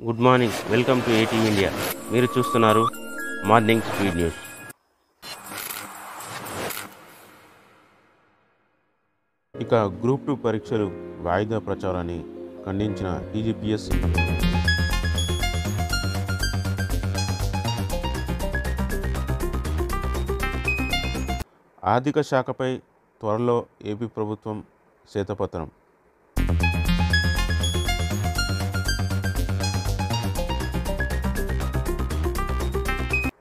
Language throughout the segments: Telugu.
Good morning, welcome to ATV India. మీరు చూస్తున్నారు మార్నింగ్ స్పీడ్ న్యూస్. ఇక గ్రూప్ 2 పరీక్షలు వాయిదా ప్రచారాన్ని ఖండించిన టీజీపీఎస్ ఆర్థిక శాఖపై త్వరలో ఏపీ ప్రభుత్వం శ్వేతపత్రం.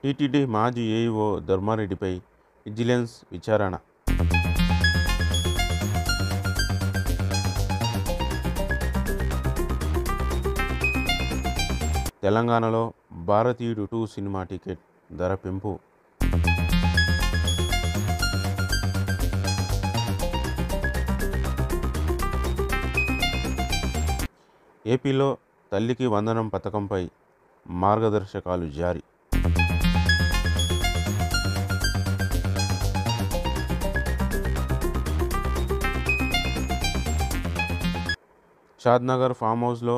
టీటీడీ మాజీ ఏఈఓ ధర్మారెడ్డిపై విజిలెన్స్ విచారణ. తెలంగాణలో భారతీయుడు 2 సినిమా టికెట్ ధర పెంపు. ఏపీలో తల్లికి వందనం పథకంపై మార్గదర్శకాలు జారీ. షాద్నగర్ ఫామ్ హౌస్లో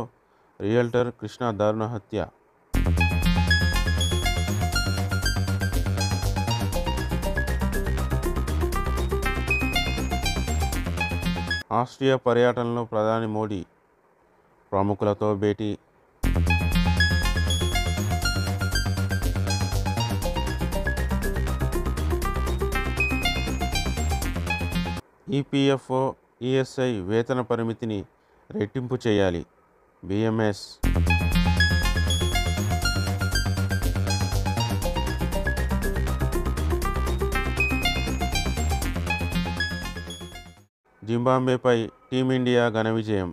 రియల్టర్ కృష్ణ దారుణ హత్య. ఆస్ట్రియా పర్యటనలో ప్రధాని మోడీ ప్రముఖులతో భేటీ. ఈపీఎఫ్ఓ ఈఎస్ఐ వేతన పరిమితిని రెట్టింపు చేయాలి. బిఎంఎస్. జింబాబ్వేపై టీమిండియా ఘన విజయం.